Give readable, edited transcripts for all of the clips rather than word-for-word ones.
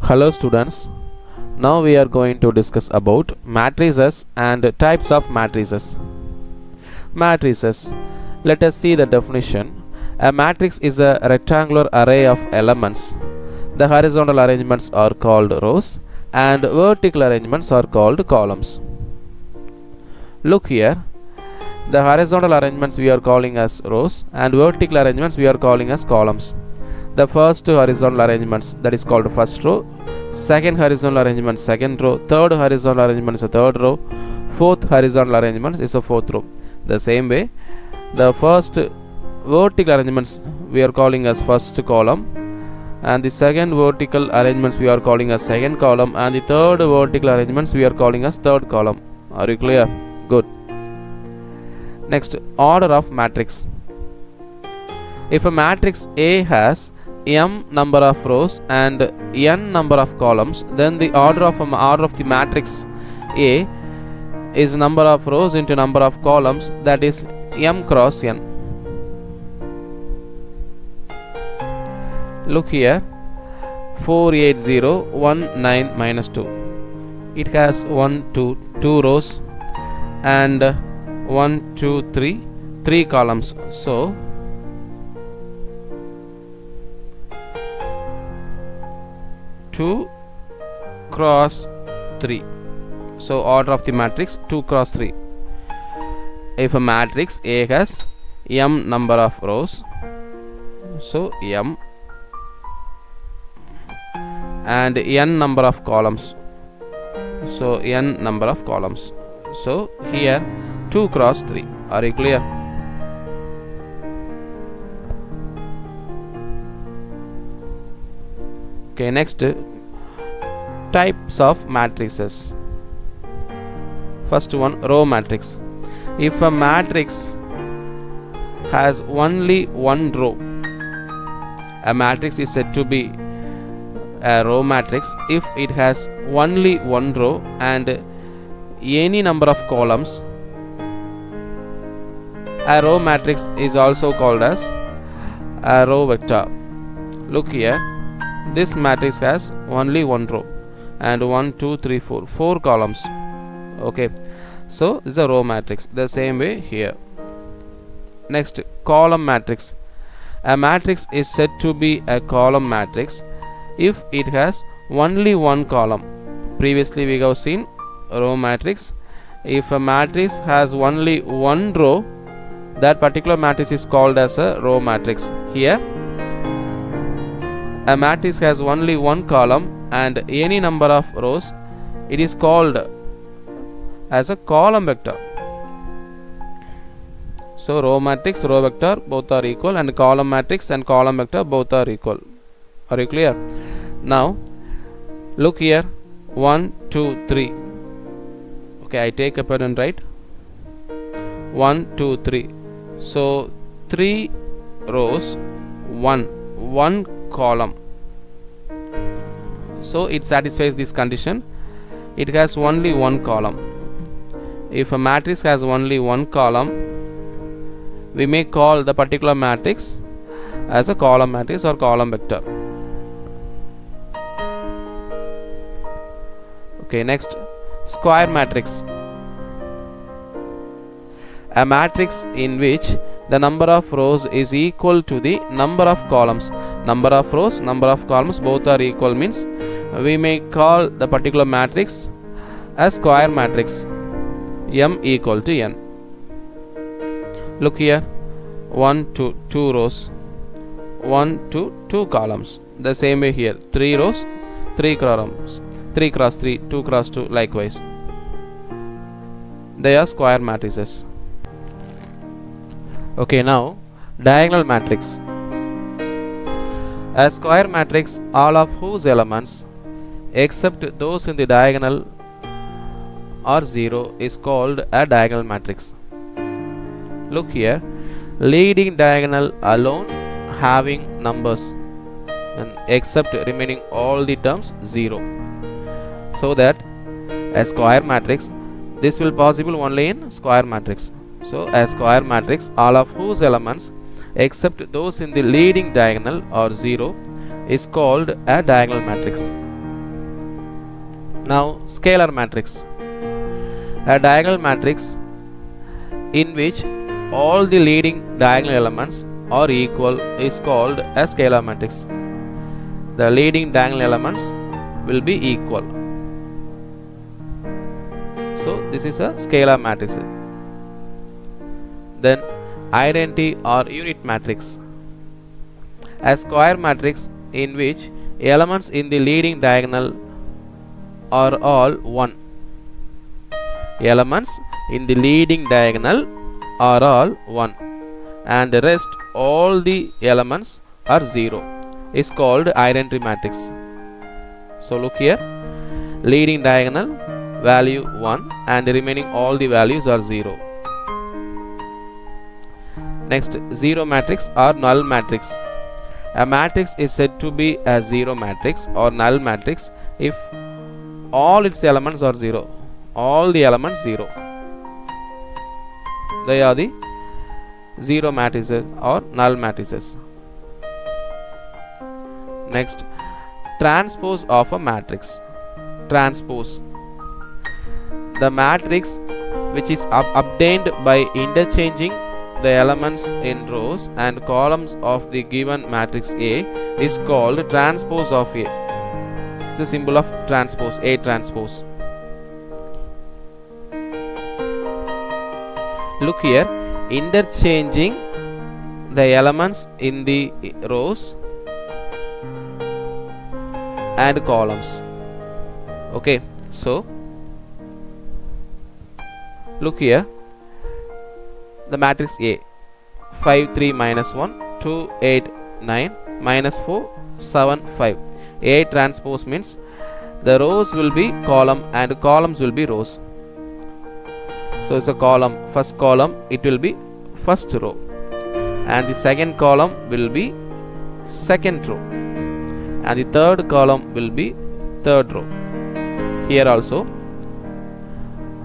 Hello students, now we are going to discuss about matrices and types of matrices. Matrices. Let us see the definition. A matrix is a rectangular array of elements. The horizontal arrangements are called rows and vertical arrangements are called columns. Look here. The horizontal arrangements we are calling as rows and vertical arrangements we are calling as columns. The first horizontal arrangements, that is called first row, second horizontal arrangement second row, third horizontal arrangement is a third row, fourth horizontal arrangement is a fourth row. The same way, the first vertical arrangements we are calling as first column, and the second vertical arrangements we are calling as second column, and the third vertical arrangements we are calling as third column. Are you clear? Good. Next, order of matrix. If a matrix A has m number of rows and n number of columns, then the order of the matrix A is number of rows into number of columns, that is m cross n. Look here, 48019 minus 2. It has 2 rows and 3 columns. So 2 cross 3. So order of the matrix 2 cross 3. If a matrix A has m number of rows, so m, and n number of columns, so n number of columns. So here 2 cross 3. Are you clear? Okay, next, types of matrices. First one, row matrix. If a matrix has only one row, a matrix is said to be a row matrix if it has only one row and any number of columns. A row matrix is also called as a row vector. Look here. This matrix has only one row and 4 columns. Okay, so this is a row matrix. The same way here. Next, column matrix. A matrix is said to be a column matrix if it has only one column. Previously we have seen row matrix. If a matrix has only one row, that particular matrix is called as a row matrix. Here a matrix has only one column and any number of rows, it is called as a column vector. So row matrix, row vector both are equal, and column matrix and column vector both are equal. Are you clear? Now look here, 1 2 3. Okay, I take a pen and write 1 2 3. So 3 rows, 1 column. So it satisfies this condition. It has only one column. If a matrix has only one column, we may call the particular matrix as a column matrix or column vector. Okay, next, square matrix. A matrix in which the number of rows is equal to the number of columns. Number of rows, number of columns both are equal means we may call the particular matrix as square matrix, m equal to n. Look here, 2 rows, 2 columns. The same way here, 3 rows, 3 columns, 3 cross 3, 2 cross 2, likewise. They are square matrices. Okay, now diagonal matrix. A square matrix, all of whose elements except those in the diagonal are 0, is called a diagonal matrix. Look here, leading diagonal alone having numbers and except remaining all the terms 0. So that a square matrix, this will possible only in square matrix. So a square matrix, all of whose elements except those in the leading diagonal are 0, is called a diagonal matrix. Now scalar matrix. A diagonal matrix in which all the leading diagonal elements are equal is called a scalar matrix. The leading diagonal elements will be equal. So this is a scalar matrix. Then identity or unit matrix. A square matrix in which elements in the leading diagonal are all 1. Elements in the leading diagonal are all 1 and the rest all the elements are 0 is called identity matrix. So look here, leading diagonal value 1 and the remaining all the values are 0. Next, zero matrix or null matrix. A matrix is said to be a zero matrix or null matrix if all its elements are 0. All the elements 0. They are the zero matrices or null matrices. Next, transpose of a matrix. Transpose. The matrix which is obtained by interchanging the elements in rows and columns of the given matrix A is called transpose of A. It's a symbol of transpose, A transpose. Look here, interchanging the elements in the rows and columns. Okay, so look here, the matrix A, 5 3 minus 1 2 8 9 minus 4 7 5. A transpose means the rows will be column and columns will be rows. So it's a column, first column it will be first row and the second column will be second row and the third column will be third row. Here also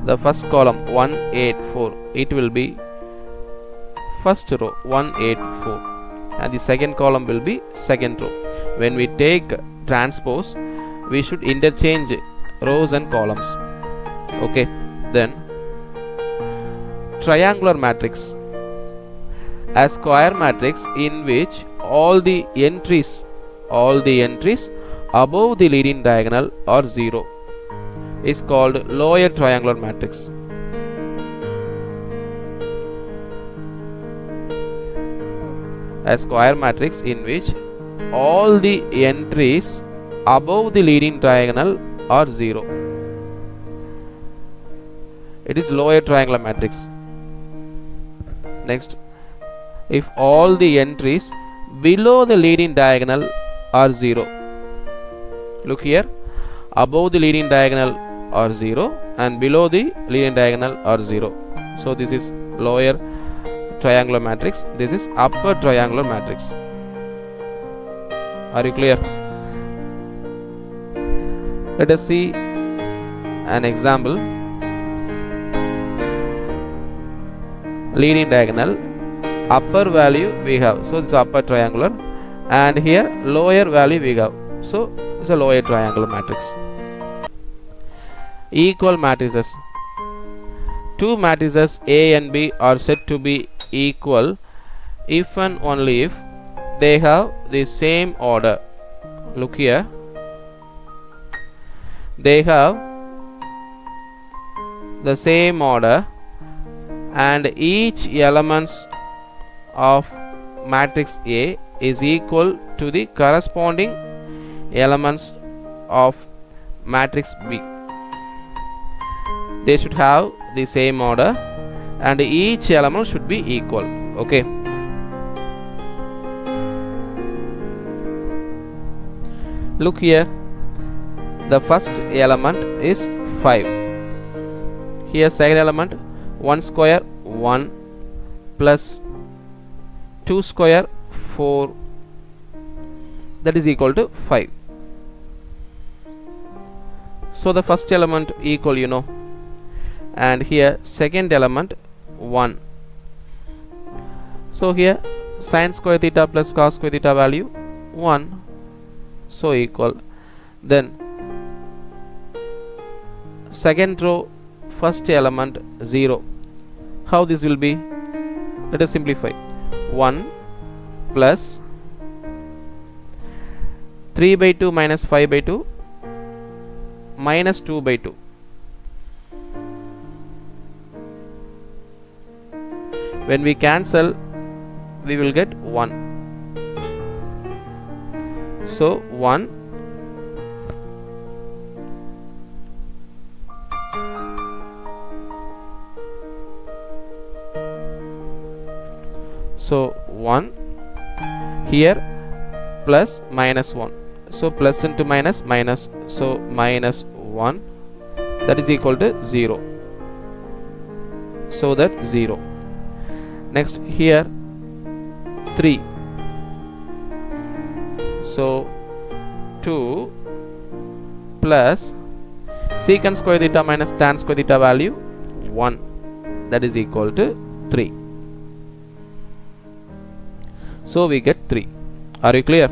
the first column 1 8 4 it will be first row 1 8 4 and the second column will be second row. When we take transpose we should interchange rows and columns. Okay, then triangular matrix. A square matrix in which all the entries above the leading diagonal are 0 is called lower triangular matrix. A square matrix in which all the entries above the leading diagonal are 0. It is lower triangular matrix. Next, if all the entries below the leading diagonal are 0. Look here, above the leading diagonal are 0 and below the leading diagonal are 0. So this is lower triangular matrix, this is upper triangular matrix. Are you clear? Let us see an example. Leading diagonal, upper value we have, so this is upper triangular, and here lower value we have, so it's a lower triangular matrix. Equal matrices. Two matrices A and B are said to be equal if and only if they have the same order. Look here, they have the same order and each elements of matrix A is equal to the corresponding elements of matrix B. They should have the same order and each element should be equal. Okay, look here, the first element is 5. Here second element 1 square 1 plus 2 square 4, that is equal to 5. So the first element equal, you know, and here second element 1. So here sin square theta plus cos square theta value 1, so equal. Then second row first element 0. How this will be? Let us simplify. 1 plus 3 by 2 minus 5 by 2 minus 2 by 2. When we cancel, we will get 1. So 1 so 1 here plus minus 1, so plus into minus minus, so minus 1, that is equal to 0, so that 0. Next here 3, so 2 plus secant square theta minus tan square theta value 1, that is equal to 3. So we get 3. Are you clear?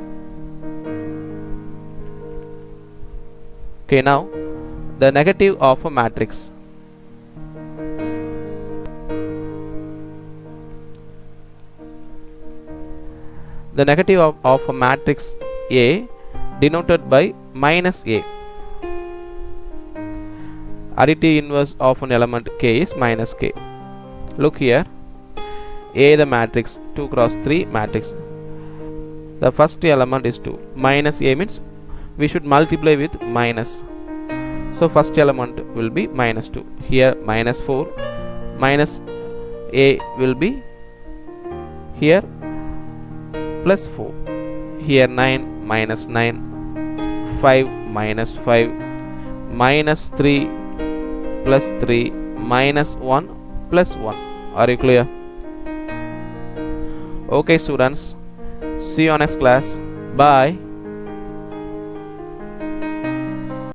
Okay, now the negative of a matrix. The negative of a matrix A denoted by minus A. Additive inverse of an element K is minus K. Look here, A the matrix 2 cross 3 matrix. The first element is 2. Minus A means we should multiply with minus. So first element will be minus 2. Here minus 4. Minus A will be here plus 4. Here 9 minus 9. 5 minus 5. Minus 3 plus 3 minus 1 plus 1. Are you clear? Okay students, see you on next class. Bye.